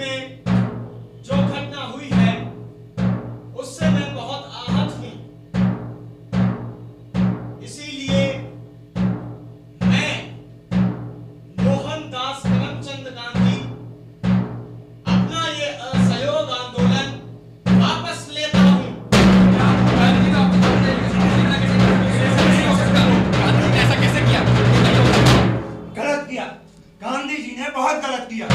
में जो घटना हुई है उससे मैं बहुत आहत हूं। इसीलिए मैं मोहनदास करमचंद गांधी अपना ये असहयोग आंदोलन वापस लेता हूं। ऐसा कैसे किया? गलत किया, गांधी जी ने बहुत गलत किया।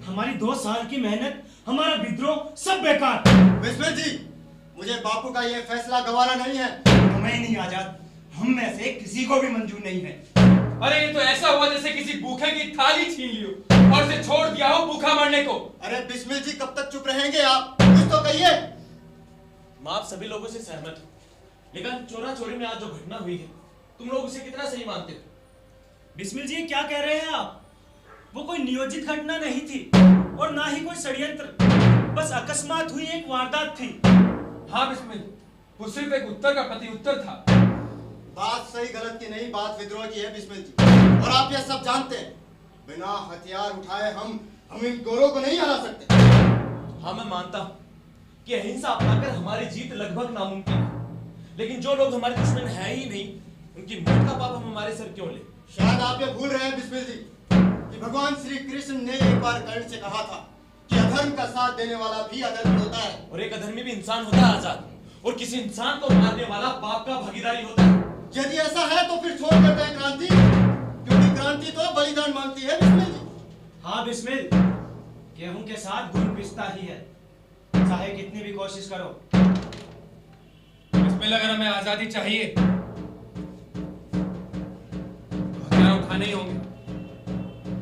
हमारी 2 साल की मेहनत, हमारा विद्रोह सब बेकार। बिस्मिल जी, मुझे बापू का ये फैसला गवारा नहीं है। तुम्हें नहीं आजाद, हम में से किसी को भी मंजूर नहीं है। अरे ये तो ऐसा हुआ जैसे किसी भूखे की थाली छीन ली हो और उसे छोड़ दिया हो भूखा मरने को। अरे बिस्मिल जी, कब तक चुप रहेंगे आप? कुछ तो कहिए। मैं आप सभी लोगों से सहमत हूँ, लेकिन चोरा चोरी में आज जो घटना हुई है, तुम लोग उसे कितना सही मानते हो? बिस्मिल जी, क्या कह रहे हैं आप? वो कोई नियोजित घटना नहीं थी और ना ही कोई षड्यंत्र, बस अकस्मात हुई एक वारदात थी। हाँ बिस्मिल, वो सिर्फ एक उत्तर का प्रति उत्तर था। बात सही गलत की नहीं, बात विद्रोह की है बिस्मिल जी, और आप यह सब जानते हैं। बिना हथियार उठाए हम इन गोरों को नहीं हरा सकते। हाँ, मैं मानता हूँ कि अहिंसा अपनाकर हमारी जीत लगभग नामुमकिन है, लेकिन जो लोग हमारे दुश्मन है ही नहीं, उनकी मौत का पाप हम हमारे सर क्यों ले? शायद आप ये भूल रहे हैं बिस्मिल जी कि भगवान श्री कृष्ण ने एक बार कर्ण से कहा था कि अधर्म का साथ देने वाला भी अधर्म होता है, और एक अधर्मी भी इंसान होता है आजाद, और किसी इंसान को मारने वाला पाप का भागीदारी होता है। यदि ऐसा है तो फिर छोड़ देते हैं क्रांति, क्योंकि क्रांति तो बलिदान मांगती है बिस्मिल जी। हाँ बिस्मिल, गेहूं के साथ गुड़ पिसता ही है, चाहे कितनी भी कोशिश करो। बिस्मिल, अगर हमें आजादी चाहिए तो हथियार उठाने ही होंगे।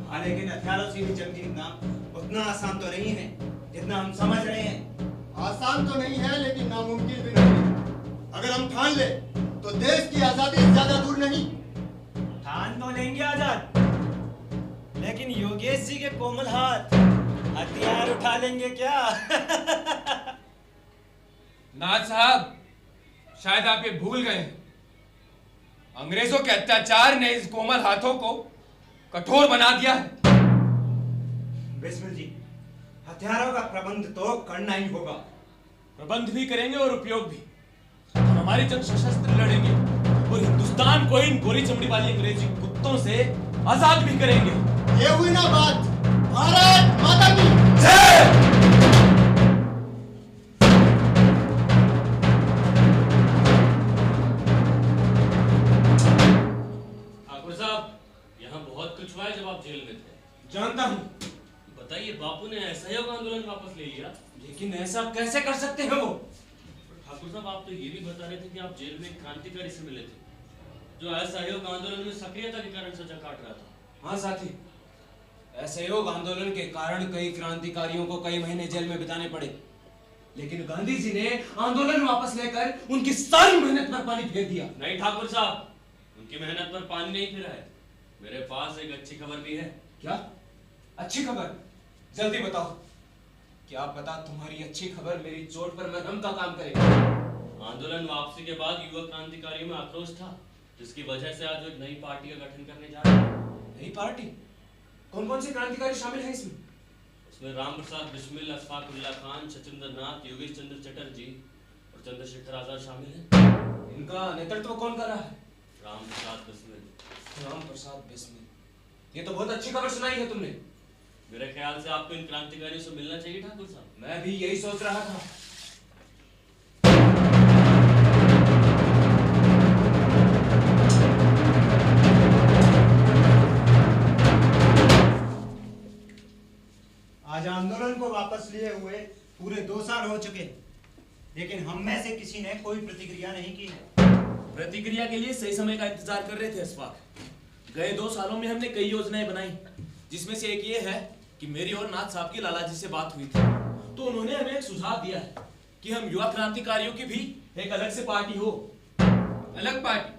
हाँ, लेकिन हथियारों से भी जंग जीतना उतना आसान तो नहीं है जितना हम समझ रहे हैं। आसान तो नहीं है, लेकिन नामुमकिन भी नहीं। अगर हम ठान ले तो देश की आजादी ज्यादा दूर नहीं। ठान तो लेंगे आजाद, लेकिन योगेश जी के कोमल हाथ हथियार उठा लेंगे क्या? नाथ साहब, शायद आप ये भूल गए हैं, अंग्रेजों के अत्याचार ने इस कोमल हाथों को कठोर बना दिया है। बिस्मिल जी, हथियारों का प्रबंध तो करना ही होगा। प्रबंध भी करेंगे और उपयोग भी। हम हमारी जंग सशस्त्र लड़ेंगे और हिंदुस्तान को इन गोरी चमड़ी वाली अंग्रेजी कुत्तों से आजाद भी करेंगे। ये हुई ना बात। भारत माता की जय। ठाकुर साहब, यहाँ बहुत कुछ हुआ है जब आप जेल में थे। जानता हूँ, बताइए, बापू ने असहयोग आंदोलन वापस ले लिया, लेकिन ऐसा कैसे कर सकते हैं वो? ठाकुर साहब, आप तो ये भी बता रहे थे कि आप जेल में एक क्रांतिकारी से मिले थे जो असहयोग आंदोलन में सक्रियता के कारण सजा काट रहा था। हाँ साथी, असहयोग आंदोलन के कारण कई क्रांतिकारियों को कई महीने जेल में बिताने पड़े, लेकिन गांधी जी ने आंदोलन वापस लेकर उनकी सारी मेहनत पर पानी फेर दिया। नहीं ठाकुर साहब, उनकी मेहनत पर पानी नहीं फिरा है। मेरे पास एक अच्छी खबर भी है। क्या अच्छी खबर? जल्दी बताओ। क्या पता तुम्हारी अच्छी खबर मेरी चोट पर मरहम का काम करे। आंदोलन वापसी के बाद युवा क्रांतिकारियों में आक्रोश था, जिसकी वजह से आज वो एक नई पार्टी का गठन करने जा रहे हैं। नई पार्टी? कौन कौन से क्रांतिकारी शामिल हैं इसमें? उसमें राम प्रसाद बिस्मिल, अशफाकुल्लाह खान, सचिंद्र नाथ, योगेश चंद्र चटर्जी और चंद्रशेखर आजाद शामिल हैं। इनका नेतृत्व कौन कर रहा है? राम प्रसाद बिस्मिल। राम प्रसाद बिस्मिल। ये तो बहुत अच्छी खबर सुनाई है तुमने। मेरे ख्याल से आपको इन क्रांतिकारियों से मिलना चाहिए ठाकुर साहब। मैं भी यही सोच रहा था। आज आंदोलन को वापस लिए हुए पूरे 2 साल हो चुके, लेकिन हम में से किसी ने कोई प्रतिक्रिया नहीं की है। प्रतिक्रिया के लिए सही समय का इंतजार कर रहे थे अशफाक। गए 2 सालों में हमने कई योजनाएं बनाई, जिसमें से एक ये है कि मेरी और नाथ साहब की लाला जी से बात हुई थी, तो उन्होंने हमें एक सुझाव दिया है कि हम युवा क्रांतिकारियों की भी एक अलग से पार्टी हो। अलग पार्टी?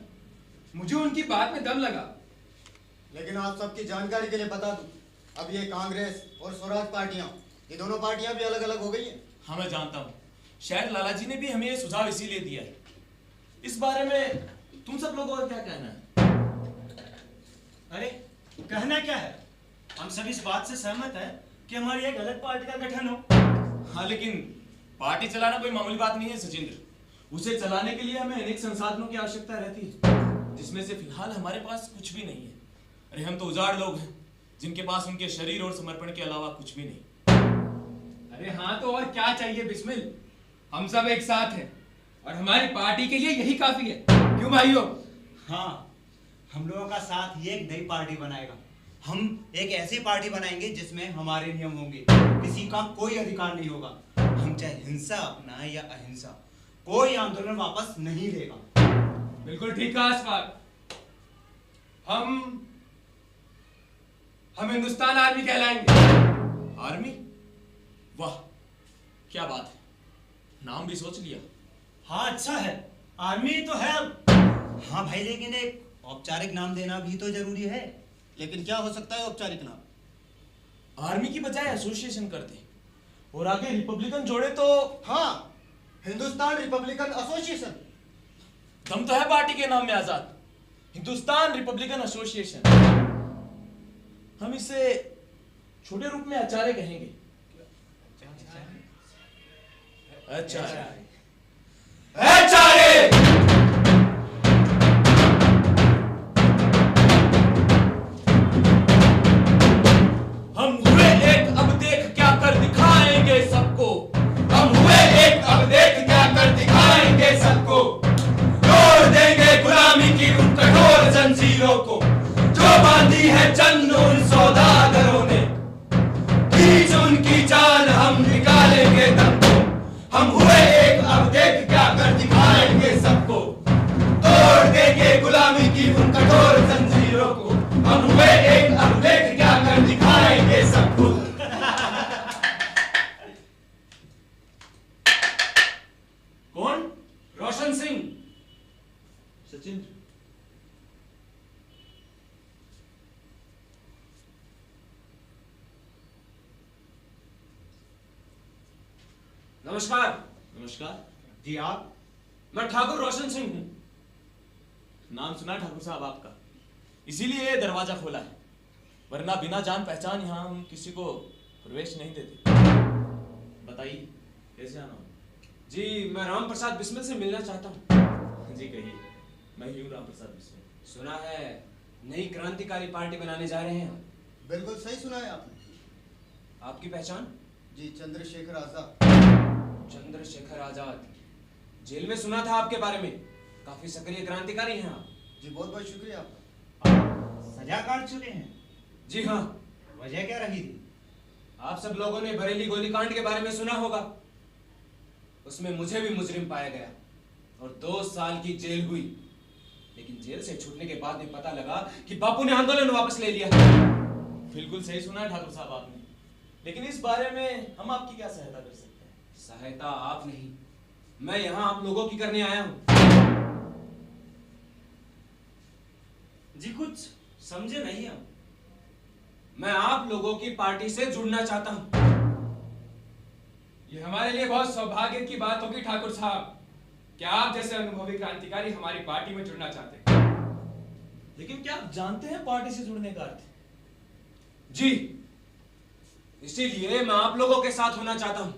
मुझे उनकी बात में दम लगा, लेकिन आप सबकी जानकारी के लिए बता दूं, अब ये कांग्रेस और स्वराज पार्टियां, ये दोनों पार्टियां भी अलग अलग हो गई हैं। हाँ, मैं जानता हूँ। शायद लाला जी ने भी हमें ये सुझाव इसीलिए दिया है। इस बारे में तुम सब लोगों का क्या कहना है? अरे कहना क्या है, हम सब इस बात से सहमत हैं कि हमारी एक अलग पार्टी का गठन हो। हाँ, लेकिन पार्टी चलाना कोई मामूली बात नहीं है सचिंद्र। उसे चलाने के लिए हमें अनेक संसाधनों की आवश्यकता रहती है, जिसमें से फिलहाल हमारे पास कुछ भी नहीं है। अरे हम तो उजाड़ लोग हैं, जिनके पास उनके शरीर और समर्पण के अलावा कुछ भी नहीं। अरे हाँ, तो और क्या चाहिए बिस्मिल? हम सब एक साथ हैं और हमारी पार्टी के लिए यही काफी है। क्यों भाइयों? हाँ, हम लोगों का साथ ही एक नई पार्टी बनाएगा। हम एक ऐसी पार्टी बनाएंगे जिसमें हमारे नियम होंगे, किसी का कोई अधिकार नहीं होगा। हम चाहे हिंसा अपनाएं या अहिंसा, कोई आंदोलन वापस नहीं लेगा। बिल्कुल ठीक कहा अशफाक। हम हिंदुस्तान आर्मी कहलाएंगे। आर्मी? वाह, क्या बात है, नाम भी सोच लिया। हाँ अच्छा है, आर्मी तो है अब। हाँ भाई, लेकिन एक औपचारिक नाम देना भी तो जरूरी है। लेकिन क्या हो सकता है औपचारिक नाम? आर्मी की बजाय एसोसिएशन कर दे और आगे रिपब्लिकन जोड़े तो। हाँ, हिंदुस्तान रिपब्लिकन एसोसिएशन। दम तो है पार्टी के नाम में आजाद, हिंदुस्तान रिपब्लिकन एसोसिएशन। हम इसे छोटे रूप में आचार्य कहेंगे। आचार्य। हम हुए एक, अब देख क्या कर दिखाएंगे सबको। हम हुए एक, अब देख क्या कर दिखाएंगे सबको। तोड़ देंगे गुलामी की उन कठोर जंजीरों को, जो बांधी है चंद उन सौदागरों ने। खींच उनकी जान हम निकालेंगे दम को। हम हुए एक, अब देख क्या कर दिखाएंगे सबको। तोड़ देंगे गुलामी की उन कठोर जंजीरों को। हम हुए एक, अब देख क्या कर दिखाएंगे सबको। कौन? रोशन सिंह। सचिंद्र। नमस्कार। नमस्कार। जी आप? मैं ठाकुर रोशन सिंह हूँ। नाम सुना ठाकुर साहब आपका, इसीलिए ये दरवाजा खोला है, वरना बिना जान पहचान यहाँ हम किसी को प्रवेश नहीं देते। बताइए कैसे आना हो? जी, मैं राम प्रसाद बिस्मिल से मिलना चाहता हूँ। जी कहिए। मैं ही हूँ राम प्रसाद बिस्मिल। सुना है नई क्रांतिकारी पार्टी बनाने जा रहे हैं हम। बिल्कुल सही सुना है आपने। आपकी पहचान? जी, चंद्रशेखर आजाद। चंद्रशेखर आजाद। जेल में सुना था आपके बारे में, काफी सक्रिय क्रांतिकारी हैं आप। जी, बहुत बहुत शुक्रिया आपका। सजा काट चुके हैं? जी हाँ। वजह क्या रही थी? आप सब लोगों ने बरेली गोलीकांड के बारे में सुना होगा। उसमें मुझे भी मुजरिम पाया गया और 2 साल की जेल हुई। लेकिन जेल से छूटने के बाद में पता लगा कि बापू ने आंदोलन वापस ले लिया। बिल्कुल सही सुना है ठाकुर साहब आपने, लेकिन इस बारे में हम आपकी क्या सहायता कर सकते हैं? सहायता आप नहीं, मैं यहाँ आप लोगों की करने आया हूँ। जी कुछ समझे नहीं हम। मैं आप लोगों की पार्टी से जुड़ना चाहता हूँ। ये हमारे लिए बहुत सौभाग्य की बात होगी ठाकुर साहब, क्या आप जैसे अनुभवी क्रांतिकारी हमारी पार्टी में जुड़ना चाहते हैं। लेकिन क्या आप जानते हैं पार्टी से जुड़ने का अर्थ? जी, इसीलिए मैं आप लोगों के साथ होना चाहता हूँ।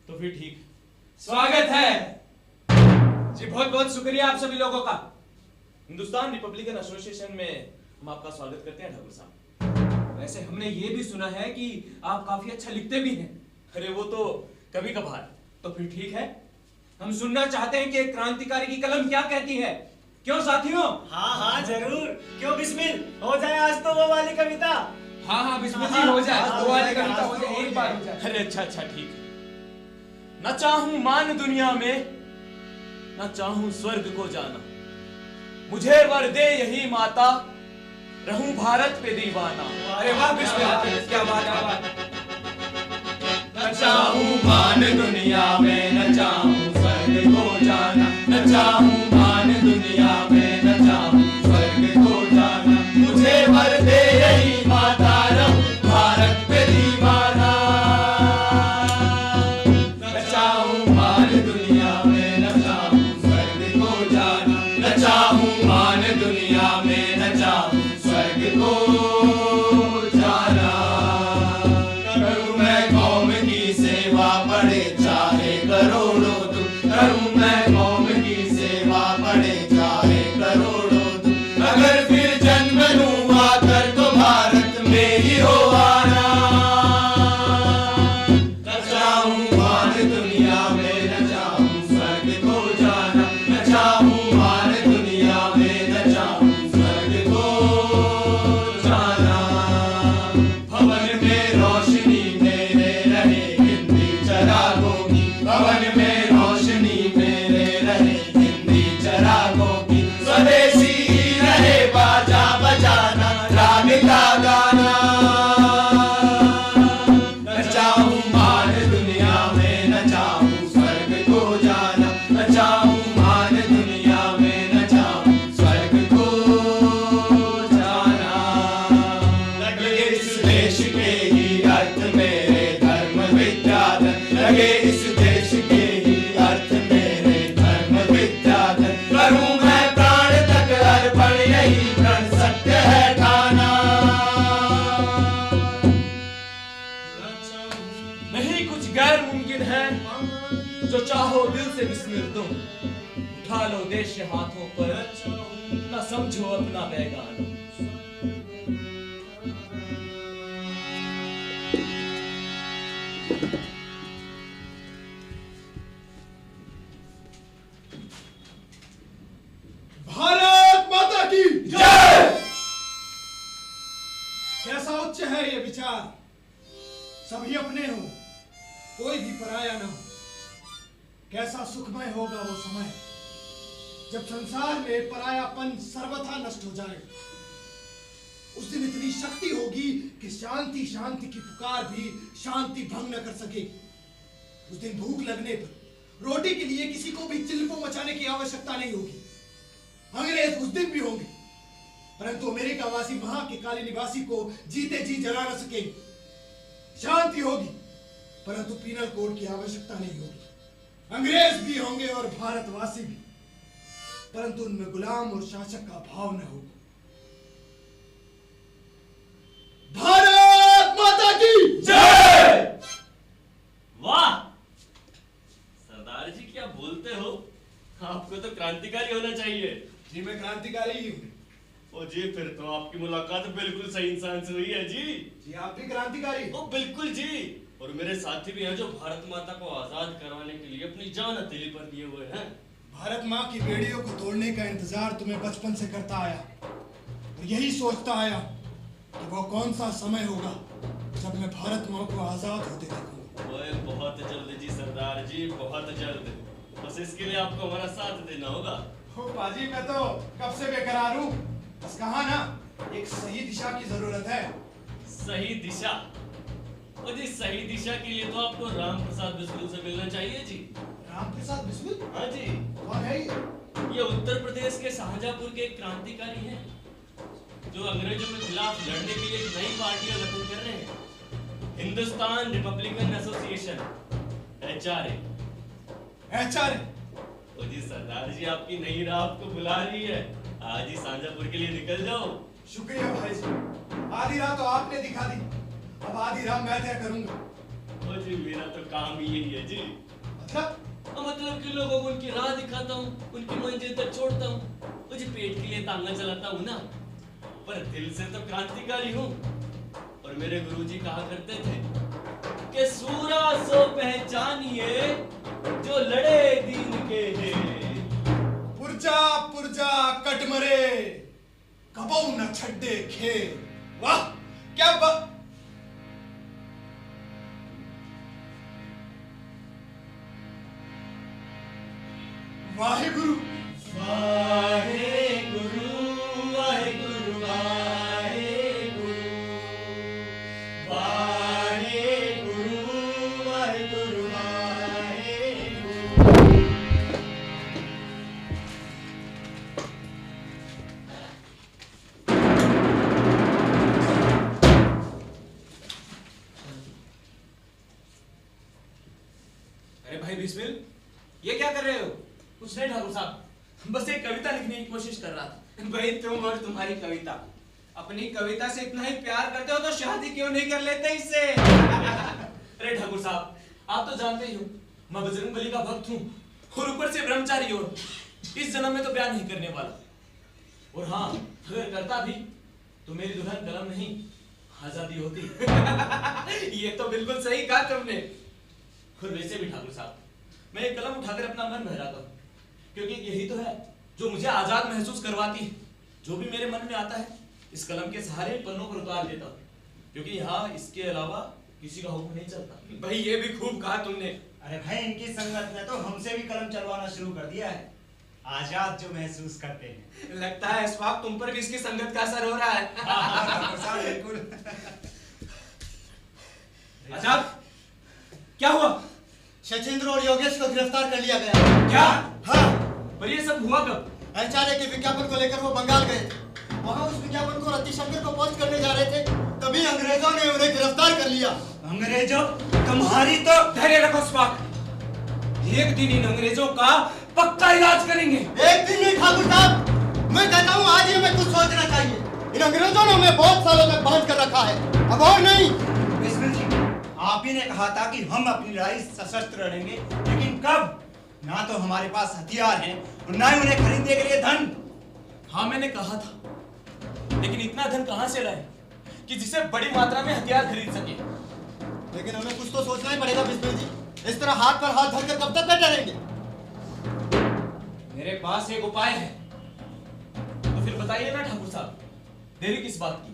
तो फिर ठीक। स्वागत है। जी, बहुत बहुत शुक्रिया आप सभी लोगों का। हिंदुस्तान रिपब्लिकन एसोसिएशन में हम आपका स्वागत करते हैं ठाकुर साहब। वैसे हमने ये भी सुना है कि आप काफी अच्छा लिखते भी हैं। अरे वो तो कभी कभार। तो फिर ठीक है, हम सुनना चाहते हैं कि एक क्रांतिकारी की कलम क्या कहती है। क्यों साथियों? हाँ हाँ जरूर, क्यों बिस्मिल, हो जाए आज तो वो वाली कविता। हाँ हाँ बिस्मिल जी, हो जाए। हाँ, दो वाली हो कविता हो जाए, जाए, एक बार हो जाए। अरे अच्छा अच्छा ठीक है। न चाहूं मान दुनिया में, न चाहूं स्वर्ग को जाना, मुझे वर दे यही माता, रहूं भारत पे दीवाना। अरे वाह बिस्मिल, क्या बात है। न चाहूं मान दुनिया में, न चाहूं स्वर्ग को जाना। न चाहूं मान दुनिया में, न चाहूं स्वर्ग को जाना। मुझे वर दे यही माता, रहूं भारत पे दीवाना। न चाहूं मान दुनिया में, न चाहूं स्वर्ग को जाना। न चाहूं मान दुनिया में, न चाहूं स्वर्ग से बिस्मिल तुम, उठा लो देश के हाथों पर, न समझो अपना बेगाना। भारत माता की जय। कैसा उच्च है ये विचार, सभी अपने हो, कोई भी पराया ना हो। कैसा सुखमय होगा वो समय जब संसार में परायापन सर्वथा नष्ट हो जाए। उस दिन इतनी शक्ति होगी कि शांति शांति की पुकार भी शांति भंग न कर सके। उस दिन भूख लगने पर रोटी के लिए किसी को भी चिल्को मचाने की आवश्यकता नहीं होगी। अंग्रेज उस दिन भी होंगे, परंतु अमेरिकावासी वहां के काले निवासी को जीते जी जला न सकेंगे। शांति होगी, परंतु पीनल कोड की आवश्यकता नहीं होगी। अंग्रेज भी होंगे और भारतवासी भी, परंतु उनमें गुलाम और शासक का भाव न होगा। भारत माता की जय। वाह सरदार जी, क्या बोलते हो, आपको तो क्रांतिकारी होना चाहिए। जी मैं क्रांतिकारी ही हूँ। ओ जी, फिर तो आपकी मुलाकात बिल्कुल सही इंसान से हुई है जी। जी आप भी क्रांतिकारी हो। ओ बिल्कुल जी, और मेरे साथी भी हैं जो भारत माता को आजाद करवाने के लिए अपनी जान हथेली पर लिए हुए हैं। भारत माँ की बेड़ियों को तोड़ने का इंतजार तुम्हें बचपन से करता आया, और यही सोचता आया कि वो कौन सा समय होगा जब मैं भारत माँ को आजाद होते देखूंगा। ओए बहुत जल्द जी सरदार जी, बहुत जल्द। बस इसके लिए आपको हमारा साथ देना होगा। हो पाजी, मैं तो कब से बेकरार हूँ। बस कहा ना, एक सही दिशा की जरूरत है। सही दिशा? ओ जी, सही दिशा के लिए तो आपको राम प्रसाद बिस्मिल से मिलना चाहिए जी। राम प्रसाद बिस्मिल? हाँ जी। कौन है ये? ये उत्तर प्रदेश के शाहजहांपुर के एक क्रांतिकारी हैं, जो अंग्रेजों के खिलाफ लड़ने के लिए एक नई पार्टी का गठन कर रहे हैं, Hindustan Republican association, HRA। HRA? ओ जी सरदार जी, आपकी नई राह आपको बुला रही है। आज ही शाहजहांपुर के लिए निकल जाओ। शुक्रिया भाई जी, आधी राह तो आपने दिखा दी, अब आधी राह मैं तय करूंगा। ओ जी, मेरा तो काम ही यही है जी। मतलब कि लोगों को उनकी राह दिखाता हूँ, उनकी मंजिल तक छोड़ता हूँ। ओ जी, पेट के लिए तांगा चलाता हूँ ना, पर दिल से तो क्रांतिकारी हूँ। और मेरे गुरुजी कहा करते थे कि सूरा सो पहचानिए जो लड़े दीन के लिए। पुरजा पुरजा कटमरे कबो न छड्डे खे। वाह क्या बात। वाहेगुरु वाहेगुरु वाहेगुरु वाहेगुरु वाहेगुरु वाहेगुरु वाहेगुरु। अरे भाई बिस्मिल, ये क्या कर रहे हो? कुछ नहीं ठाकुर साहब, बस एक कविता लिखने की कोशिश कर रहा था। भाई तुम और तुम्हारी कविता, अपनी कविता से इतना ही प्यार करते हो तो शादी क्यों नहीं कर लेते इससे? अरे ठाकुर साहब, आप तो जानते ही हो मैं बजरंगबली का भक्त हूँ, और ऊपर से ब्रह्मचारी, और इस जन्म में तो प्यार नहीं करने वाला। और हाँ, अगर करता भी तो मेरी दुल्हन कलम नहीं आजादी होती। ये तो बिल्कुल सही कहा तुमने। और वैसे भी ठाकुर साहब, मैं एक कलम उठाकर अपना मन बहलाता हूँ, क्योंकि यही तो है जो मुझे आजाद महसूस करवाती है। जो भी मेरे मन में आता है इस कलम के सहारे पन्नों पर उतार देता हूँ, क्योंकि यहाँ इसके अलावा किसी का हुक्म नहीं चलता। भाई ये भी खूब कहा तुमने। अरे भाई, इनकी संगत ने तो हमसे भी कलम चलवाना शुरू कर दिया है। आजाद जो महसूस करते हैं। लगता है इस वक्त तुम पर भी इसकी संगत का असर हो रहा है। हाँ, बिल्कुल। आजाद, क्या हुआ? शचेंद्र और योगेश को गिरफ्तार कर लिया गया। क्या? हाँ, पर ये सब हुआ कब? HRA के विज्ञापन को लेकर वो बंगाल गए थे। वहाँ उस विज्ञापन को रत्तीशंकर को पोस्ट करने जा रहे थे, तभी अंग्रेजों ने उन्हें गिरफ्तार कर लिया। अंग्रेजों, तुम्हारी तो धैर्य रखो स्पाक, एक दिन इन अंग्रेजों का पक्का इलाज करेंगे। एक दिन नहीं ठाकुर साहब, मैं कहता हूँ आज ही हमें कुछ सोचना चाहिए। इन अंग्रेजों ने हमें बहुत सालों तक बांध कर रखा है, अब और नहीं। बिस्मिल जी, आप ही ने कहा था कि हम अपनी लड़ाई सशस्त्र लड़ेंगे, लेकिन कब? ना तो हमारे पास हथियार हैं और ना ही उन्हें खरीदने के लिए धन। हाँ, मैंने कहा था, लेकिन इतना धन कहां से लाए कि जिसे बड़ी मात्रा में हथियार खरीद सके। लेकिन हमें कुछ तो सोचना ही पड़ेगा बिस्मिल जी। इस तरह हाथ पर हाथ धरकर कब तक बैठे रहेंगे? मेरे पास एक उपाय है। तो फिर बताइए ना ठाकुर साहब, देरी किस बात की?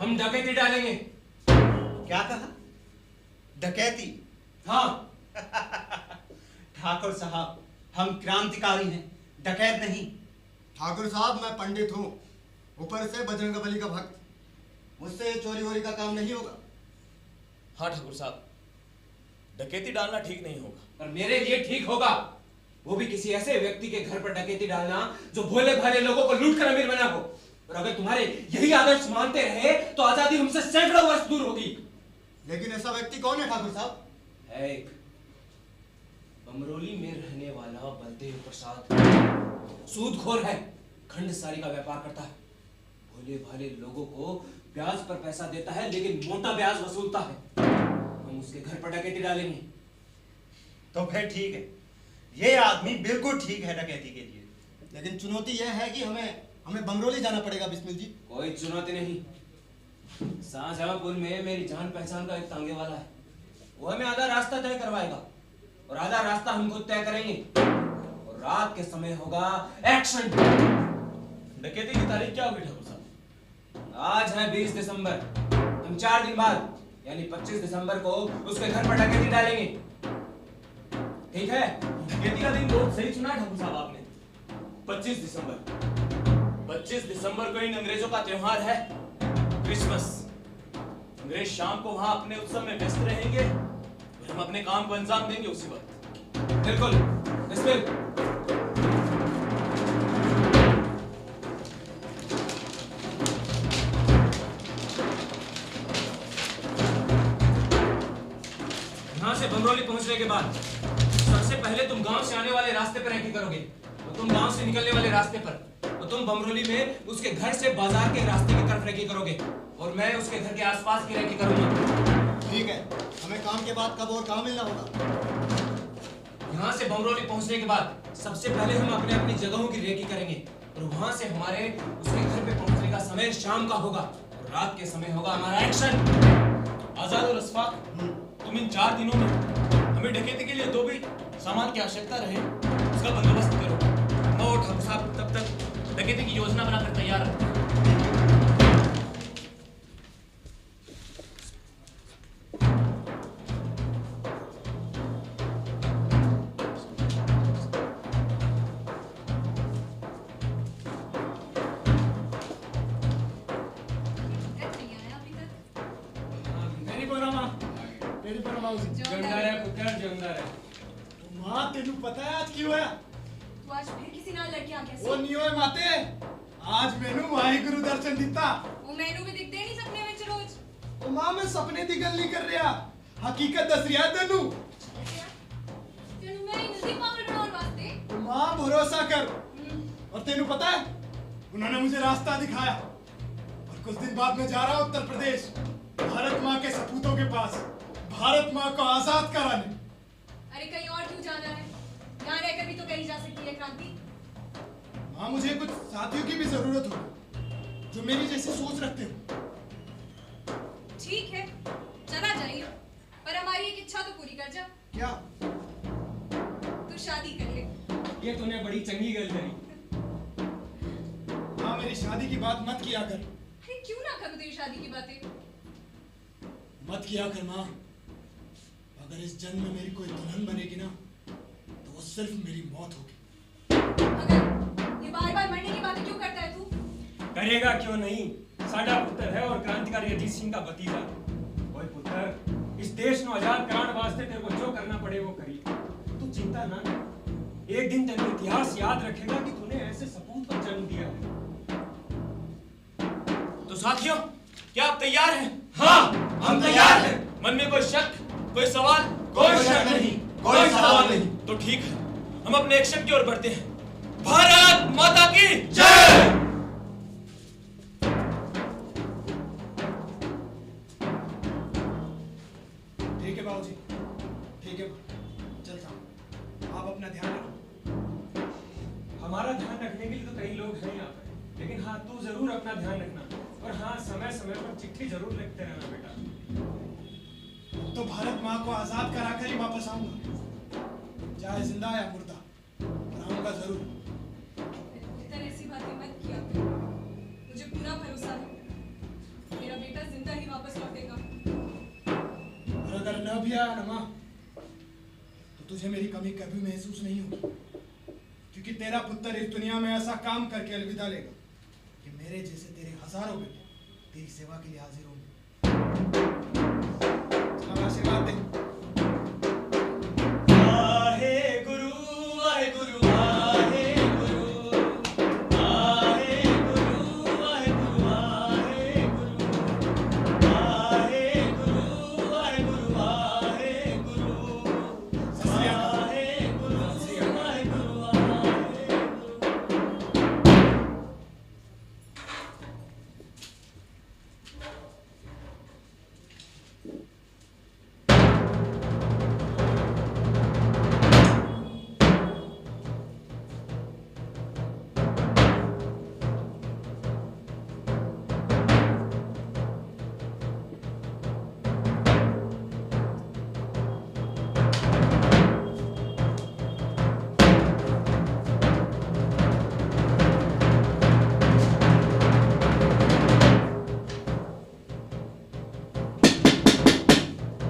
हम डकैती डालेंगे। क्या कहा? डकैती? हाँ। ठाकुर साहब, हम क्रांतिकारी हैं, डकैत नहीं। ठाकुर साहब, मैं पंडित हूँ, ऊपर से बजरंगबली का भक्त। मुझसे चोरी वोरी का काम नहीं होगा। हाँ ठाकुर साहब, डकैती डालना ठीक नहीं होगा। पर मेरे लिए ठीक होगा, वो भी किसी ऐसे व्यक्ति के घर पर डकैती डालना जो भोले भाले लोगों को लूट कर अमीर बना हो। और अगर तुम्हारे यही आदर्श मानते रहे तो आजादी हमसे सैकड़ों वर्ष दूर होगी। लेकिन ऐसा व्यक्ति कौन है ठाकुर साहब? है एक बमरोली में रहने वाला बलदेव प्रसाद। सूदखोर है, खंडसारी का व्यापार करता है, भोले भाले लोगों को ब्याज पर पैसा देता है, लेकिन मोटा ब्याज वसूलता है। हम उसके घर पर डकैती डालेंगे। तो फिर ठीक है, ये आदमी बिल्कुल ठीक है डकैती के लिए। लेकिन चुनौती यह है कि हमें बमरोली जाना पड़ेगा बिस्मिल जी। कोई चुनौती नहीं। शाहजहांपुर में मेरी जान पहचान का एक तांगे वाला है, वो हमें आधा रास्ता तय करवाएगा और आधा रास्ता हम खुद तय करेंगे। और रात के समय होगा एक्शन। डकैती की तारीख क्या होगी ठाकुर साहब? आज है 20 दिसंबर। हम 4 दिन बाद यानी 25 दिसंबर को उसके घर पर डकैती डालेंगे। ठीक है? डकैती का दिन बहुत सही चुना ठाकुर साहब आपने। 25 दिसंबर को इन अंग्रेजों का त्योहार है, क्रिसमस। अंग्रेज शाम को वहां अपने उत्सव में व्यस्त रहेंगे और हम अपने काम को अंजाम देंगे उसी वक्त। बिल्कुल। बिस्मिल। यहां से बमरोली पहुंचने के बाद सबसे पहले तुम गांव से आने वाले रास्ते पर रेकी करोगे, तो तुम गांव से निकलने वाले रास्ते पर, तो तुम बमरोली में उसके घर से बाजार के रास्ते की तरफ रेकी करोगे और मैं उसके घर के आसपास की रेकी करूंगा। ठीक है, हमें काम के बाद कब और कहाँ मिलना होगा? यहाँ से बमरोली पहुंचने के बाद सबसे पहले हम अपने अपनी जगहों की रेकी करेंगे और वहां से हमारे उसके घर पे पहुंचने का समय शाम का होगा और रात के समय होगा हमारा एक्शन। आजाद और अशफाक, तुम इन 4 दिनों में हमें डकैती के लिए जो भी सामान की आवश्यकता रहे उसका बंदोबस्त करो। मैं और ठाकुर साहब तब तक डकैती की योजना बनाकर तैयार हैं। माँ तेनू पता है आज क्यों है? तू आज फिर किसी नाल लड़के आ गया वो सी। नहीं होए माते, आज मैनू वाहिगुरु दर्शन दिता। वो मैनू भी दिखते नहीं सपने विच रोज। ओ मां, मैं सपने दी गल नहीं कर रहा, हकीकत दस रहा तेनू। तेनू मैं ही नसीब पागल बनाने वास्ते। ओ मां, भरोसा कर। और तेनू पता है, उन्होंने मुझे रास्ता दिखाया और कुछ दिन बाद मैं जा रहा हूँ उत्तर प्रदेश, भारत माँ के सपूतों के पास, भारत माँ को आजाद कराने। अरे कहीं और क्यों जाना है? यहाँ रहकर भी तो कहीं जा सकती है क्रांति। हाँ, मुझे कुछ साथियों की भी जरूरत होगी जो मेरी जैसी सोच रखते हो। ठीक है, चला जाइए, पर हमारी एक इच्छा तो पूरी कर जा। क्या? तू शादी कर ले। ये तूने बड़ी चंगी गल करी। हाँ, मेरी शादी की बात मत किया कर। अरे क्यों ना करूँ तेरी शादी की बातें? मत किया कर माँ। अगर इस जन्म में मेरी कोई दुल्हन बनेगी ना, तो वो सिर्फ मेरी मौत होगी। मगर ये बार-बार मरने की बातें क्यों करता है तू? करेगा क्यों नहीं, साडा पुत्र है और क्रांतिकारी अजीत सिंह का भतीजा। ओए पुत्र, इस देश को आजाद कराने वास्ते तेरे को जो करना पड़े वो करी। तू चिंता ना कर, एक दिन तेरे इतिहास याद रखेगा कि तूने ऐसे सपूत को जन्म दिया है। तो साथियों, क्या आप तैयार हैं? हाँ, हम तैयार हैं। मन में कोई शक, कोई सवाल? कोई शक नहीं, कोई सवाल नहीं। तो ठीक है, हम अपने एक्शन की ओर बढ़ते हैं। भारत माता की जय। ठीक है बाबूजी, ठीक है, चलता हूँ। आप अपना के तो कई लोग हैं यहाँ पर, लेकिन हाँ तू जरूर अपना ध्यान रखना और हाँ समय समय पर चिट्ठी जरूर लिखते रहना बेटा। तो भारत माँ को आजाद कराकर ही वापस आऊंगा, चाहे जिंदा या मुर्दा, पर आऊंगा जरूर। इधर ऐसी बातें मत किया, मुझे पूरा भरोसा है मेरा बेटा जिंदा ही वापस लौटेगा। और अगर न भी आया ना माँ, तो तुझे मेरी कमी कभी महसूस नहीं होगी, क्योंकि तेरा पुत्र इस दुनिया में ऐसा काम करके अलविदा लेगा कि मेरे जैसे तेरे हजारों बेटे तेरी सेवा के लिए हाजिर होंगे। चलो आशीर्वाद दे। आहे गुरु आहे गुरु आहे गुरु आहे गुरु आहे गुरु आहे गुरु आहे गुरु आहे गुरु आहे गुरु आहे गुरु आहे गुरु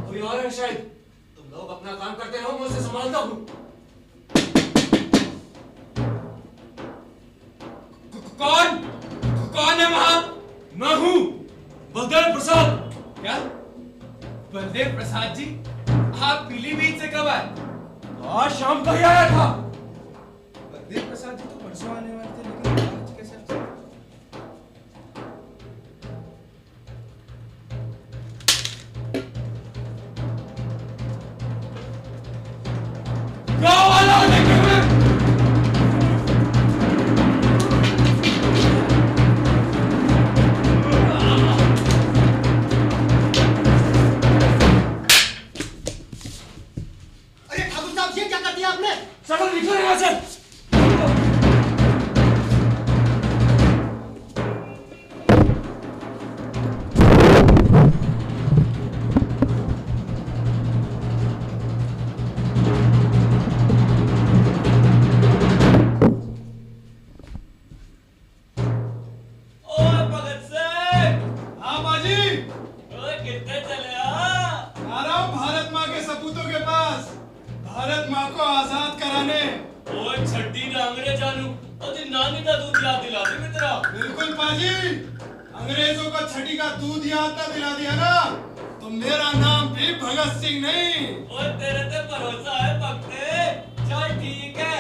कोई और है शायद? तुम लोग अपना काम करते रहो, मैं उसे संभालता हूँ। कौन? कौन है वहां? मैं हूँ बलदेव प्रसाद। क्या? बलदेव प्रसाद जी, आप पीलीभीत से कब आए? आज शाम को ही आया था। बलदेव प्रसाद जी तो परसों आने वाले थे, लेकिन आज कैसे आ गए? गाँव वालों ने अरे ठाकुर साहब, ये क्या कर दिया आपने? चलो निकलो यहाँ से। ओए भगत सिंह, हाँ बाजी, ओए कितने चले आ? आ रहा हूँ भारत माँ के सपूतों के पास, भारत माँ को आजाद कराने। ओए छड्डी डांगरे जानू, तुझे नानी का दूध याद दिला दे मित्रा। बिल्कुल पाजी, अंग्रेजों को छठी का दूध याद न दिला दिया ना, तो मेरा नाम भी भगत सिंह नहीं। ओए तेरे पे भरोसा है भक्ते, चल ठीक है।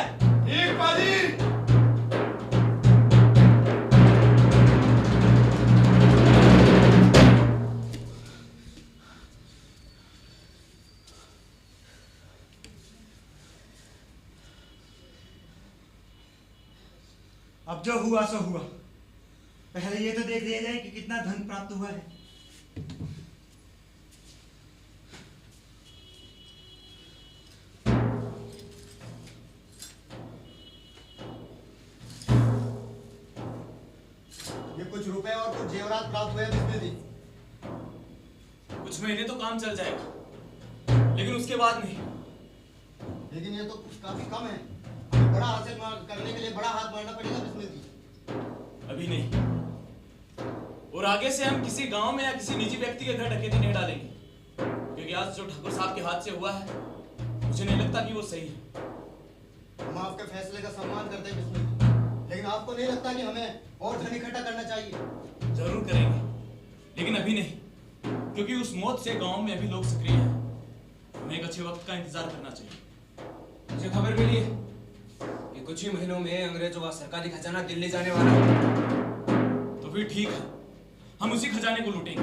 ठीक पाजी। अब जो हुआ सो हुआ, पहले ये तो देख लिया जाए कि कितना धन प्राप्त हुआ है। ये कुछ रुपए और कुछ जेवरात प्राप्त हुए बिस्मिल जी। कुछ महीने तो काम चल जाएगा, लेकिन उसके बाद नहीं। लेकिन ये तो काफी कम है, हमें बड़ा हासिल करने के लिए बड़ा हाथ मारना पड़ेगा बिस्मिल जी। अभी नहीं, और आगे से हम किसी गांव में या किसी निजी व्यक्ति के घर डकैती नहीं डालेंगे, क्योंकि आज जो ठाकुर साहब के हाथ से हुआ है, मुझे नहीं लगता कि वो सही है। हम आपके फैसले का सम्मान करते हैं बिस्मिल जी, लेकिन आपको नहीं लगता कि हमें और धन इकट्ठा करना चाहिए? जरूर करेंगे, लेकिन अभी नहीं, क्योंकि उस मौत से गांव में अभी लोग सक्रिय हैं। हमें एक अच्छे वक्त का इंतजार करना चाहिए। मुझे खबर मिली है कि कुछ ही महीनों में अंग्रेजों का सरकारी खजाना दिल्ली जाने वाला है। तो फिर ठीक है, हम उसी खजाने को लूटेंगे।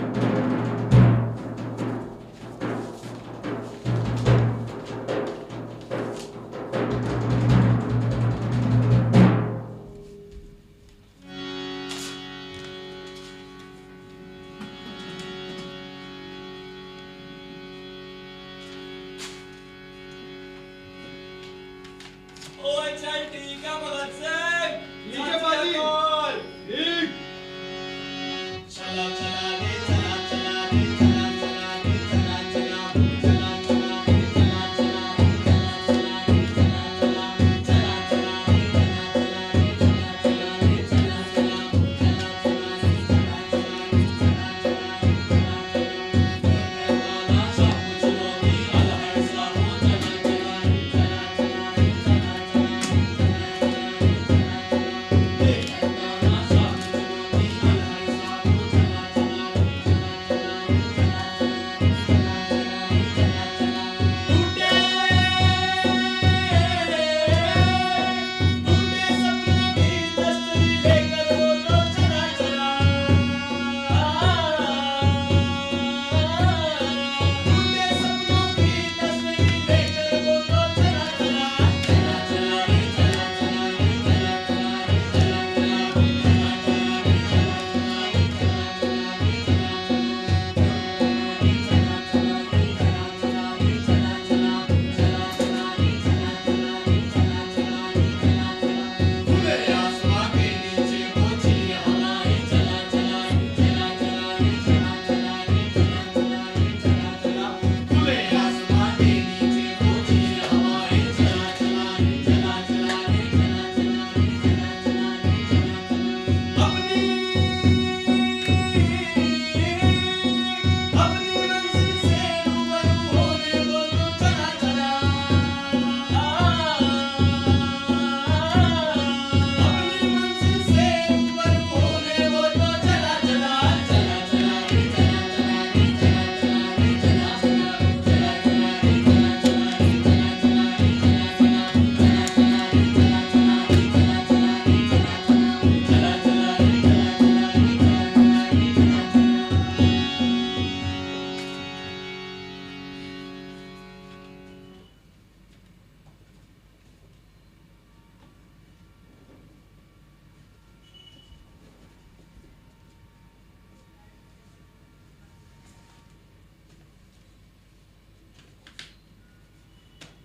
ओए चल ठीक है भगत सिंह, ठीक है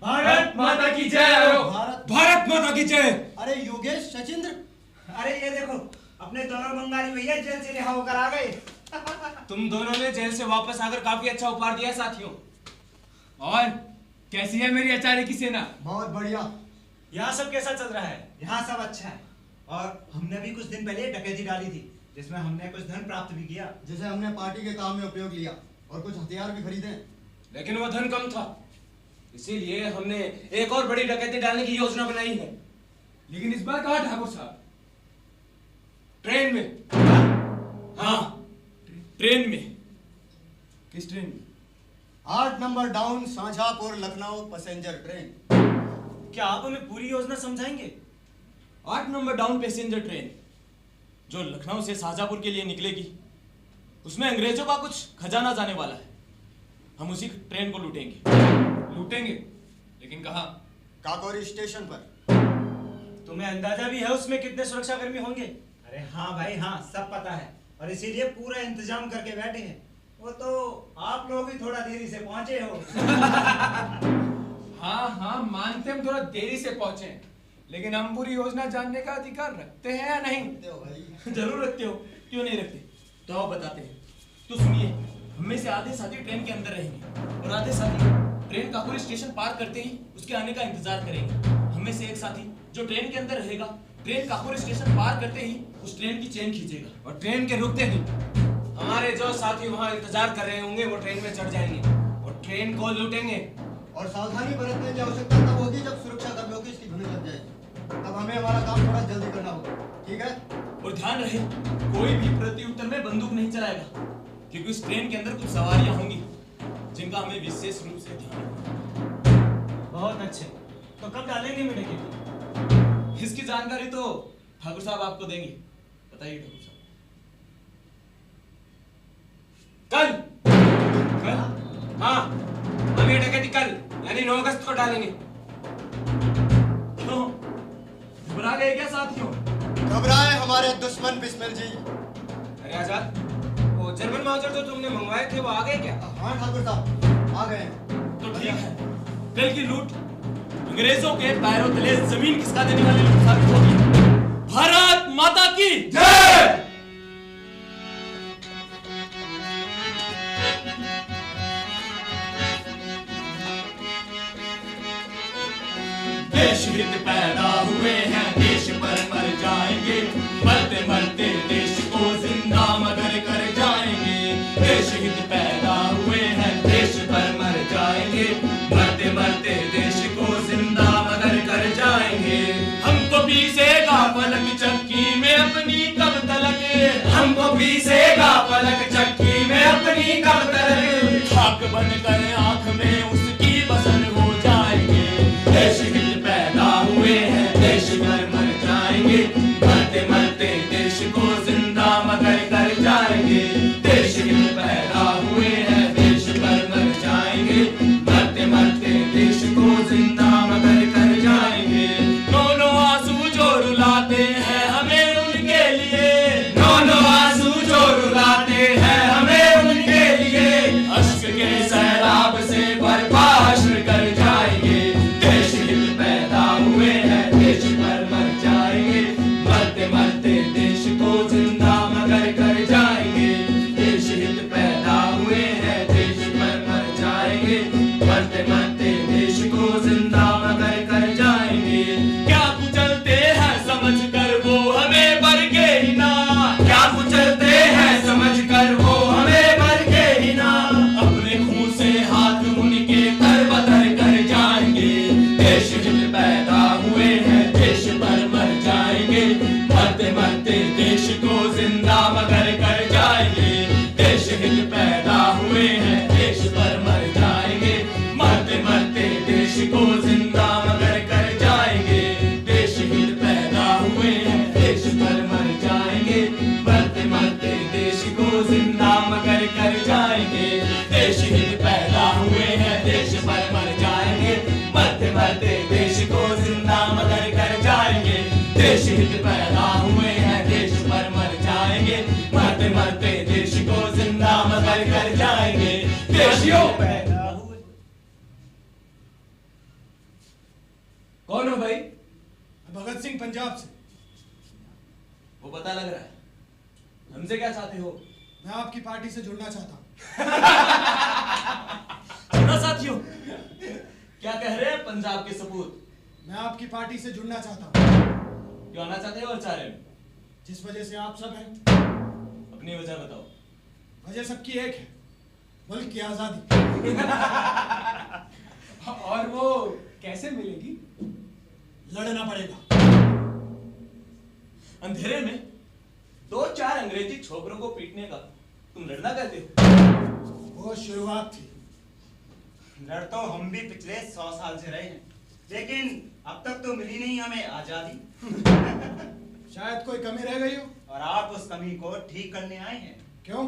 भारत माता की जय हो। भारत माता की जय। अरे योगेश, सचिंद्र, अरे ये देखो, अपने दोनों बंगाली भैया जेल से रिहा होकर आ गए। तुम दोनों ने जेल से वापस आकर काफी अच्छा उपहार दिया साथियों। और कैसी है मेरी आचार्य की सेना? बहुत बढ़िया। यहाँ सब कैसा चल रहा है? यहाँ सब अच्छा है। और हमने भी कुछ दिन पहले डकैती डाली थी, जिसमें हमने कुछ धन प्राप्त भी किया, जिसे हमने पार्टी के काम में उपयोग लिया और कुछ हथियार भी खरीदे। लेकिन वह धन कम था, इसीलिए हमने एक और बड़ी डकैती डालने की योजना बनाई है। लेकिन इस बार कहाँ ठाकुर साहब? ट्रेन में। हाँ, ट्रेन में। किस ट्रेन में? 8 number down Shahjahanpur Lucknow passenger train. क्या आप हमें पूरी योजना समझाएंगे? 8 नंबर डाउन पैसेंजर ट्रेन जो लखनऊ से शाहजहांपुर के लिए निकलेगी, उसमें अंग्रेजों का कुछ खजाना जाने वाला है। हम उसी ट्रेन को लूटेंगे। लूटेंगे? लेकिन कहाँ? काकोरी स्टेशन पर। तुम्हें अंदाजा भी है उसमें कितने सुरक्षाकर्मी होंगे? अरे हाँ भाई हाँ, सब पता है और इसीलिए पूरा इंतजाम करके बैठे हैं। वो तो आप लोग ही थोड़ा देरी से पहुंचे हो। हाँ हाँ, मानते हम थोड़ा देरी से पहुंचे, लेकिन हम पूरी योजना जानने का अधिकार रखते हैं या नहीं? भाई जरूर रखते हो, क्यों नहीं रखते? तो आओ बताते हैं। तो सुनिए, हमें से आधे साथी ट्रेन के अंदर रहेंगे और आधे साथी ट्रेन काकोरी स्टेशन पार करते ही उसके आने का इंतजार करेंगे। हमें से एक साथी जो ट्रेन के अंदर रहेगा, ट्रेन काकोरी स्टेशन पार करते ही उस ट्रेन की चेन खींचेगा और ट्रेन के रुकते ही हमारे जो साथी वहां इंतजार कर रहे होंगे वो ट्रेन में चढ़ जाएंगे और ट्रेन को लूटेंगे। और सावधानी बरतने की आवश्यकता तब होगी जब सुरक्षा कर्मियों की इसकी धुन लग जाएगी। तब हमें हमारा काम थोड़ा जल्दी करना होगा, ठीक है? और ध्यान रहे, कोई भी प्रत्युत्तर में बंदूक नहीं चलाएगा, क्योंकि उस ट्रेन के अंदर कुछ सवारियां होंगी जिनका हमें विशेष रूप से ध्यान रखना। बहुत अच्छे। तो कब डालेंगे मीटिंग? इसकी जानकारी तो ठाकुर साहब आपको देंगे। बताइए ठाकुर साहब। कल? कल? हाँ, हम ये डकैती कल यानी 9 अगस्त को डालेंगे। क्यों? घबरा गए क्या साथियों? घबराए हमारे दुश्मन बिस्मिल जी। अरे आजाद, वो जर्मन माउजर जो तुमने मंगवाए थे वो आ गए क्या? हाँ ठाकुर साहब, आ गए हैं। तो ठीक है, कल की लूट अंग्रेजों के पैरों तले जमीन खिसका देने वाली लूट साबित होगी। भारत माता की जय। हित पैदा हुए हैं, देश पर मर जाएंगे, मरते मरते देश को जिंदा मगर कर जाएंगे। देश हित पैदा हुए हैं, देश पर मर जाएंगे, मरते मरते देश को जिंदा मगर कर जाएंगे। हमको पीसेगा पलक चक्की में अपनी कब तलक, हमको पीसेगा पलक चक्की में अपनी कब तलक, खाक बनकर आंख में उसकी बसन हो जाएंगे। देश हित पैदा हुए हैं, देश पर मर जाएंगे, मरते मरते देश को जिंदा मगर कर जाएंगे। देश हित पैदा हुए हैं, देश पर मर जाएंगे, मरते मरते देश को जिंदा मगर कर जाएंगे। दोनों आंसू जो रुलाते हैं हमें उनके लिए, दोनों आंसू जो रुलाते हैं हमें उनके लिए, अश्क के सैलाब से बर्बाद कर जाएंगे। देश हित पैदा हुए हैं, देश पर मर जाएंगे, मरते मरते देश को जिंदा मगर कर जाएंगे। देश हित पैदा हुए हैं, देश पर मर जाएंगे, मरते मरते देश को जिंदा मगर कर जाएंगे। क्या कुचलते हैं समझ कर वो हमें बरगे ही ना, क्या कुचलते हैं समझ कर वो हमें बरगे ही ना, अपने खून से हाथ उनके कर बदर कर जाएंगे। देश हित पैदा हुए हैं, देश पर मर जाएंगे, मरते मरते देश को जिंदा मगर कर जाएंगे। देश हित पैदा हुए हैं, देश पर मर जाएंगे, मरते मरते देश को जिंदा मगर कर जाएंगे। देश हित पैदा हुए हैं, देश पर मर जाएंगे, मरते मरते देश को जिंदा मगर कर जाएंगे। देश हित पैदा हुए हैं, देश पर मर जाएंगे, मरते मरते देश को जिंदा मगर कर जाएंगे। देश हित पैदा हुए हैं, देश पर मर जाएंगे, मरते मरते देश को जिंदा मगर कर जाएंगे। देशियों पैदा हुए। कौन हो भाई? भगत सिंह पंजाब से। वो पता लग रहा है। हमसे क्या चाहते हो? मैं आपकी पार्टी से जुड़ना चाहता हूँ। सुना साथियों, क्या कह रहे हैं पंजाब के सपूत? मैं आपकी पार्टी से जुड़ना चाहता हूँ। क्यों आना चाहते हो अर्चारे में? जिस वजह से आप सब हैं। अपनी वजह बताओ। वजह सबकी एक है, मुल्क की आजादी। और वो कैसे मिलेगी? लड़ना पड़ेगा। अंधेरे में 2-4 अंग्रेजी छोकरों को पीटने का तुम लड़ना कहते हो? वो शुरुआत थी। लड़ तो हम भी पिछले 100 साल से रहे हैं, लेकिन अब तक तो मिली नहीं हमें आजादी। शायद कोई कमी रह गई हो और आप उस कमी को ठीक करने आए हैं। क्यों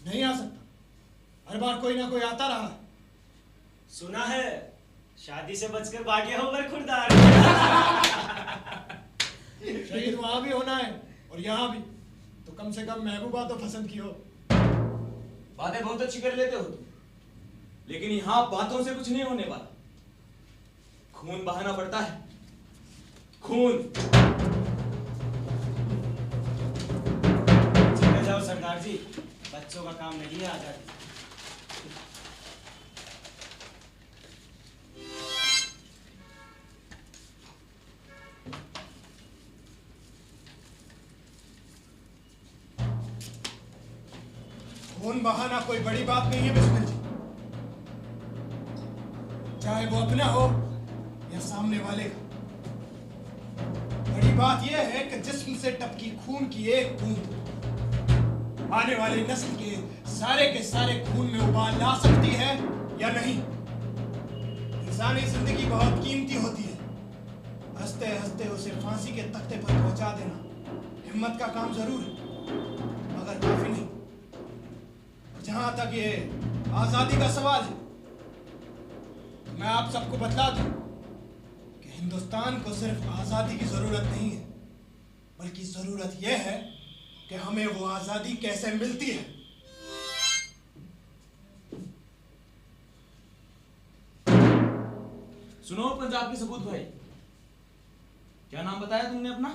नहीं आ सकता? हर बार कोई ना कोई आता रहा। सुना है शादी से बचकर भागे हो बरखुरदार। शहीद वहां भी होना है और यहाँ भी, तो कम से कम महबूबा तो पसंद की हो। बातें बहुत अच्छी कर लेते हो तुम, लेकिन यहाँ बातों से कुछ नहीं होने वाला। खून बहाना पड़ता है, खून। चले जाओ सरदार जी, बच्चों का काम नहीं है आजादी। खून बहाना कोई बड़ी बात नहीं है बिस्मिल जी, चाहे वो अपना हो या सामने वाले का। बड़ी बात यह है कि जिस्म से टपकी खून की एक बूंद आने वाली नस्ल के सारे खून में उबाल ला सकती है या नहीं। इंसानी जिंदगी बहुत कीमती होती है, हंसते हंसते उसे फांसी के तख्ते पर पहुंचा देना हिम्मत का काम जरूर है, मगर काफी नहीं। जहां तक ये आजादी का सवाल है, तो मैं आप सबको बतला दूं कि हिंदुस्तान को सिर्फ आजादी की जरूरत नहीं है, बल्कि जरूरत यह है कि हमें वो आजादी कैसे मिलती है। सुनो पंजाब के सपूत भाई, क्या नाम बताया तुमने अपना?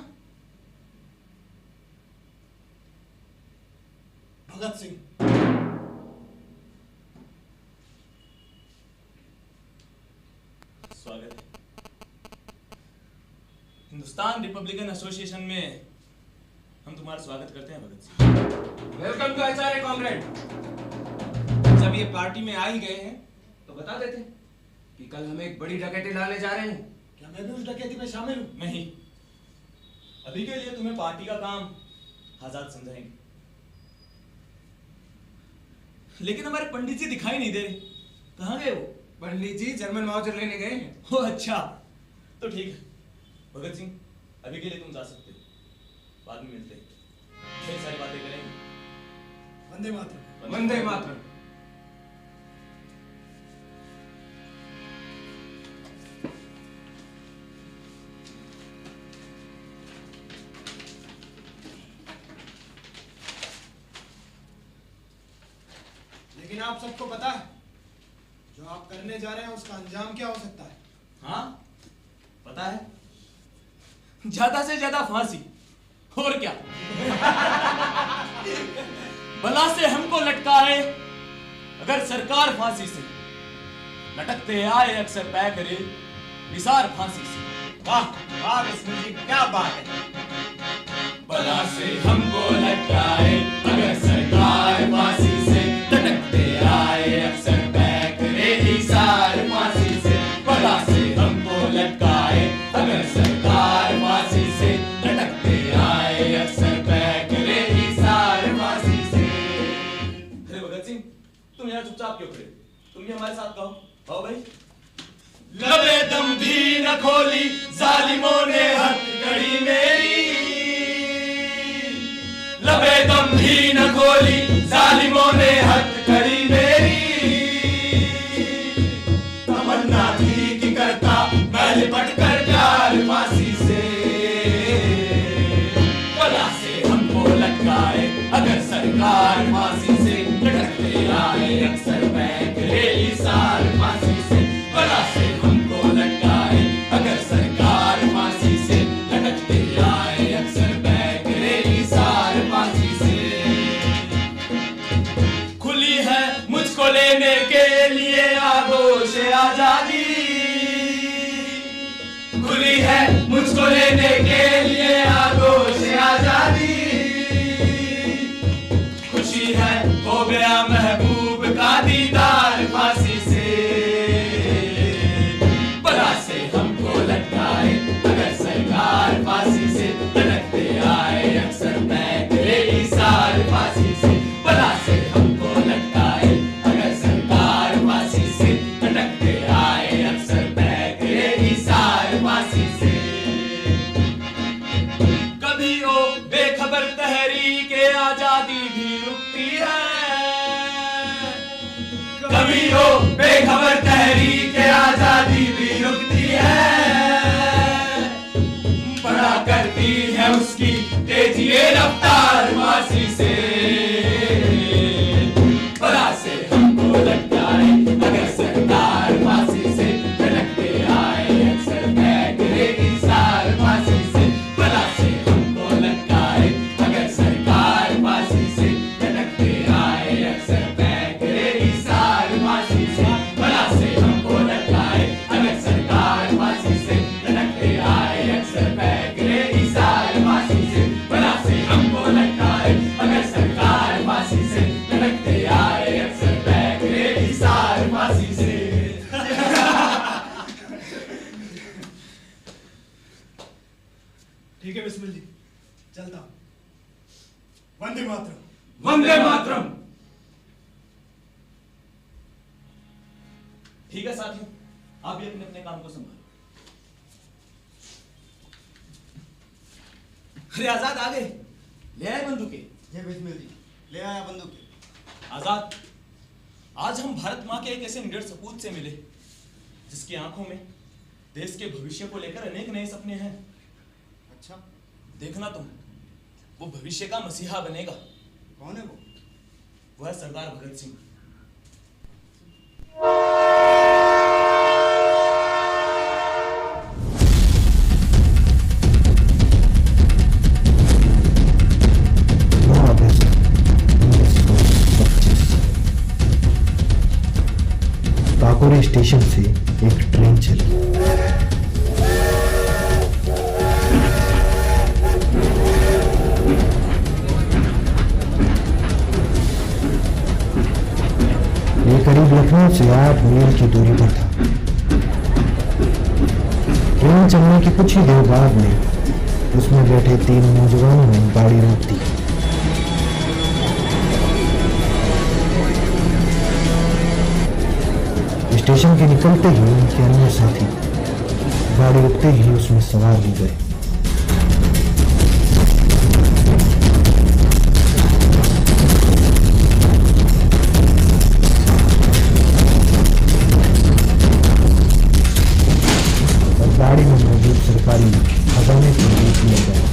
भगत सिंह। स्वागत है। हिंदुस्तान रिपब्लिकन एसोसिएशन में हम तुम्हारा स्वागत करते हैं Bhagat Singh. Welcome to Acharya comrade. जब ये पार्टी में आ ही गए हैं तो बता देते कि कल हम एक बड़ी डकैती लाने जा रहे हैं। क्या मैं भी उस डकैती में शामिल हूँ? नहीं, अभी के लिए तुम्हें पार्टी का काम आजाद समझाएंगे। लेकिन हमारे पंडित जी दिखाई नहीं दे रहे, कहाँ गए वो? पंडित जी जर्मन माउचर लेने गए हैं। ओ अच्छा, तो ठीक है भगत सिंह, अभी के लिए तुम जा सकते हो, बाद में मिलते हैं, ढेर सारी बातें करेंगे। वंदे मातरम। वंदे मातरम। लेकिन आप सबको पता है जो आप करने जा रहे हैं उसका अंजाम क्या हो सकता है? हाँ पता है, ज्यादा से ज्यादा फांसी, और क्या? बला से हमको लटकाए अगर सरकार फांसी से, लटकते आए अक्सर पै करे निसार फांसी से। वाह वाह बिस्मिल जी, क्या बात है। बला से हमको लटकाए अगर सरकार फांसी से, लटकते आए अक्सर पै करे निसार फांसी से। बला से हमको लटकाए अगर सरकार फांसी से, लटकते आए अक्सर पै करे निसार फांसी से। अरे भगत सिंह, तुम यहाँ चुपचाप क्यों खड़े? तुम भी हमारे साथ गाओ, आओ भाई। लबे दम भी न खोली जालिमों ने हथकड़ी मेरी, लबे दम भी न खोली जालिमों ने हथकड़ी मेरी। तमन्ना थी कि करता मैं लिपट कर प्यार फांसी से। बला से हमको लटकाए अगर सरकार फांसी से, लटकते आए अक्सर बैक रेली सार फांसी से। बला से हमको लटकाए अगर सरकार फांसी से, लटकते आए अक्सर बैक रेली सार फांसी से। खुली है मुझको लेने के लिए आगोश आजादी, खुली है मुझको लेने के लिए आगोश आजादी। खुशी है हो गया महबूब का दीदार फांसी से। बला से हमको लटकाए अगर सरकार फांसी से, लटकते आए अक्सर बैक रेली सार फांसी से। बला से हमको लटकाए अगर सरकार फांसी से, लटकते आए अक्सर बैक रेली सार फांसी से। कभी ओ बेखबर तहरीक आजादी भी रुकती है, कभी हो बेखबर तहरीक आजादी भी रुकती है। बड़ा करती है उसकी तेजी रफ्तार फांसी से। बला से हमको लटकाए अगर सरकार फांसी से, लटकते आए अक्सर बैक रेली सार फांसी से। बला से हमको लटकाए अगर सरकार फांसी से, लटकते आए अक्सर बैक रेली सार फांसी से। बला से हमको लटकाए अगर सरकार फांसी से, लटकते आए अक्सर बैक रेली सार फांसी से। बला से हमको लटकाए अगर सरकार फांसी से, लटकते आए अक्सर बैक रेली सार फांसी से। ठीक है बिस्मिल जी, चलता हूँ। वंदे मातरम। वंदे मातरम। ठीक है साथियों, आप भी अपने अपने काम को संभालो। अरे आजाद आ गए, ले आए बंदूकें। ये बिस्मिल जी, ले आया बंदूकें। आजाद, आज हम भारत माँ के एक ऐसे निडर सपूत से मिले जिसकी आंखों में देश के भविष्य को लेकर अनेक नए सपने हैं। अच्छा, देखना तुम, वो भविष्य का मसीहा बनेगा। कौन है वो? वह है सरदार भगत सिंह। काकोरी स्टेशन से एक ट्रेन चली। करीब लखनऊ से 8 मील की दूरी पर था। ट्रेन चलने की कुछ ही देर बाद में उसमें बैठे 3 नौजवानों ने गाड़ी रोक दी। स्टेशन के निकलते ही उनके अन्य साथी गाड़ी रुकते ही उसमें सवार हो गए। और गाड़ी में मौजूद सरकारी खजाने को लूट लिया गया।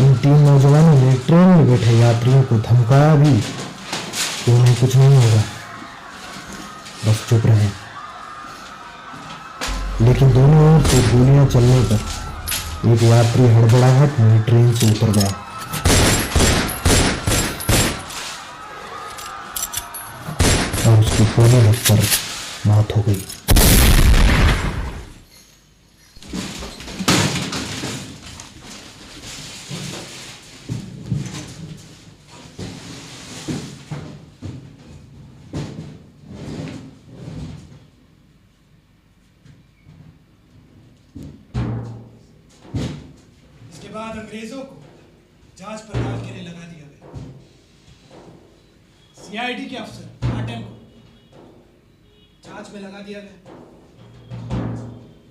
इन 3 नौजवानों ने ट्रेन में बैठे यात्रियों को धमकाया भी कि उन्हें कुछ नहीं होगा, बस चुप रहे। लेकिन दोनों ओर से गोलियां चलने पर एक यात्री हड़बड़ाहट में ट्रेन से उतर गया और उसकी गोली लगकर मौत हो गई। इसके बाद अंग्रेजों को जांच पड़ताल के लिए लगा दिया गया। सीआईडी के अफसर मार्टिन को जांच में लगा दिया गया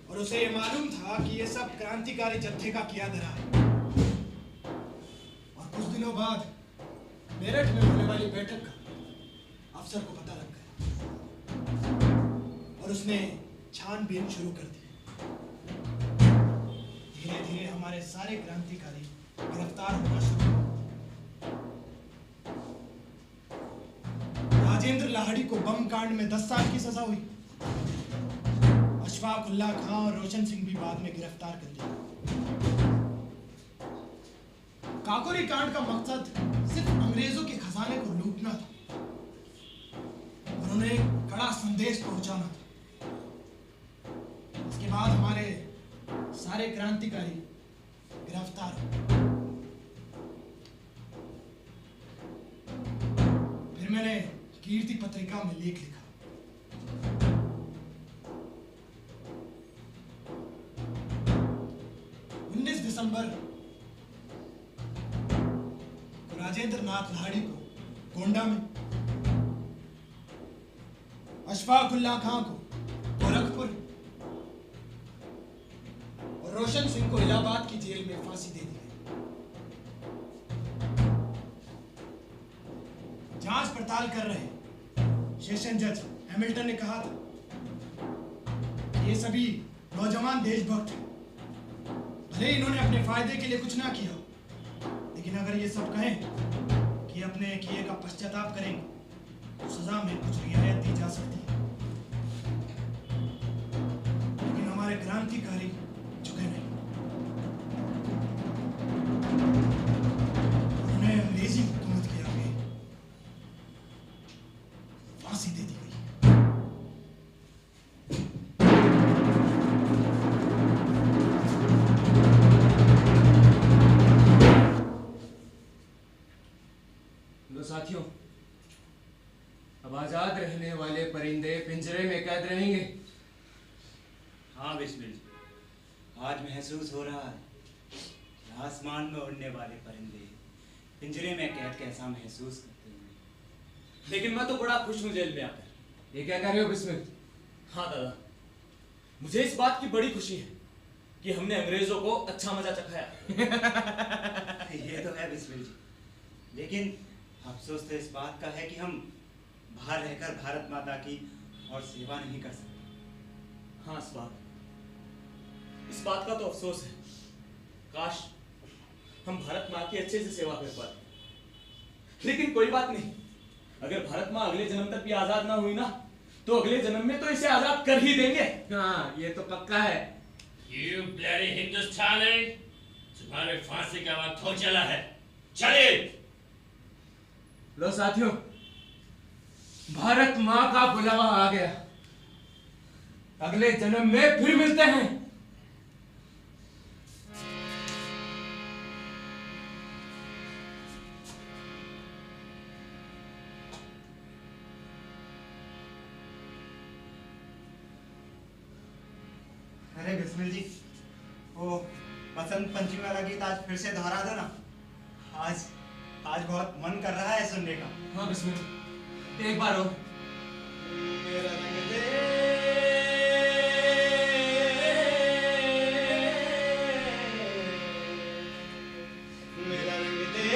और उसे ये मालूम था कि ये सब क्रांतिकारी जत्थे का किया धरा है। और कुछ दिनों बाद मेरठ में होने वाली बैठक का अफसर को पता लग गया और उसने छानबीन शुरू कर दी। धीरे धीरे हमारे सारे क्रांतिकारी गिरफ्तार होना शुरू हुए। राजेंद्र लाहिड़ी को बम कांड में 10 साल की सजा हुई। अशफाक उल्लाह खां और रोशन सिंह भी बाद में गिरफ्तार कर लिए। काकोरी कांड का मकसद सिर्फ अंग्रेजों के खजाने को लूटना था और उन्हें कड़ा संदेश पहुंचाना था। इसके बाद हमारे सारे क्रांतिकारी गिरफ्तार हुए। फिर मैंने कीर्ति पत्रिका में लेख लिखा। 19 दिसंबर को राजेंद्र नाथ लाहिड़ी को गोंडा में, अशफाक उल्लाह खां को गोरखपुर और रोशन सिंह को इलाहाबाद की जेल में फांसी दे दी गई। जांच पड़ताल कर रहे सेशन जज हैमिल्टन ने कहा था कि ये सभी नौजवान देशभक्त हैं। भले इन्होंने अपने फायदे के लिए कुछ ना किया, लेकिन अगर ये सब कहें कि अपने किए का पश्चाताप करेंगे तो सजा में कुछ रियायत दी जा सकती है। लेकिन हमारे क्रांतिकारी झुके नहीं। उन्हें अंग्रेजी हुकूमत के आगे फांसी दे दी गई। लो साथियों, अब आजाद रहने वाले परिंदे पिंजरे में कैद रहेंगे। हाँ बिस्मिल जी, आज महसूस हो रहा है कि आसमान में उड़ने वाले परिंदे पिंजरे में कैद कैसा महसूस करते हैं। लेकिन मैं तो बड़ा खुश हूँ जेल में आकर। ये क्या कह रहे हो बिस्मिल? हाँ दादा, मुझे इस बात की बड़ी खुशी है कि हमने अंग्रेजों को अच्छा मजा चखाया। ये तो है बिस्मिल जी, लेकिन अफसोस तो इस बात का है कि हम बाहर रहकर भारत माता की और सेवा नहीं कर सकते। हाँ इस बात का तो अफसोस है। काश हम भारत माँ की अच्छे से सेवा कर पाते। लेकिन कोई बात नहीं, अगर भारत माँ अगले जन्म तक भी आजाद ना हुई ना, तो अगले जन्म में तो इसे आजाद कर ही देंगे। हाँ, ये तो पक्का है। You bloody हिंदुस्तानी, तुम्हारे फांसी का वक्त हो चला है। चलिए। लो साथियों, भारत माँ का बुलावा आ गया। अगले जन्म में फिर मिलते हैं। अरे बिस्मिल जी, वो बसंत पंचमी वाला गीत आज फिर से दोहरा दो ना। आज आज बहुत मन कर रहा है सुनने का। हाँ बिस्मिल, एक बार और। मेरा रंग दे, मेरा रंग दे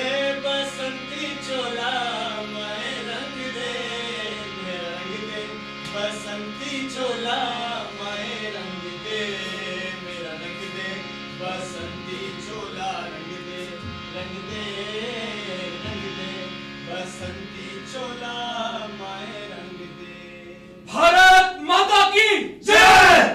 बसंती चोला, मैं रंग दे, मेरा रंग दे बसंती चोला, मैं रंग दे, मेरा रंग दे बसंती चोला, रंग दे, रंग दे, रंग दे बसंती चोला, मैं रंग दे। भारत माता की जय।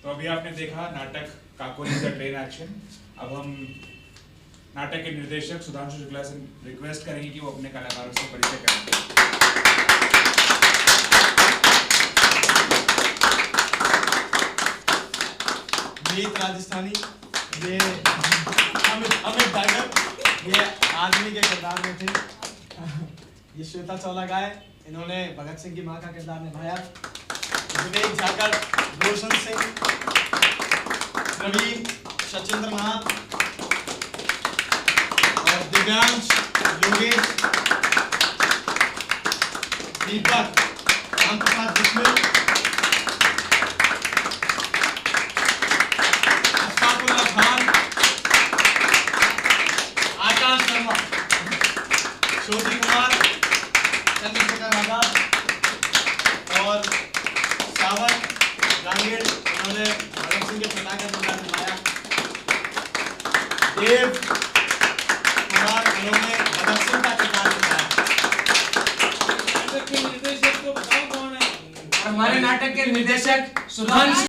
तो अभी आपने देखा नाटक काकोरी द ट्रेन एक्शन। अब हम नाटक के निर्देशक सुधांशु शुक्ला से रिक्वेस्ट करेंगे कि वो अपने कलाकारों से परिचय करें। मीत राजस्थानी, ये अमित टाइगर, ये आदमी के किरदार में थे। ये श्वेता चौला गाय, इन्होंने भगत सिंह की मां का किरदार निभाया। विवेक झाकर, रोशन सिंह, प्रवीण, सचिंद्र नाथ और दिव्यांश, योगेश, दीपक, राम प्रसाद बिस्मिल, अशफाकुल्लाह खान, आकाश शर्मा, ज्योति कुमार, चंद्रशेखर आजाद और सावन रांगेड़, इन्होंने भगत सिंह के पिता का किरदार निभाया। देव कुमार, इन्होंने भगत सिंह का किरदार निभाया। नाटक के निर्देशक को बताओ कौन है? हमारे नाटक के निर्देशक सुधांशु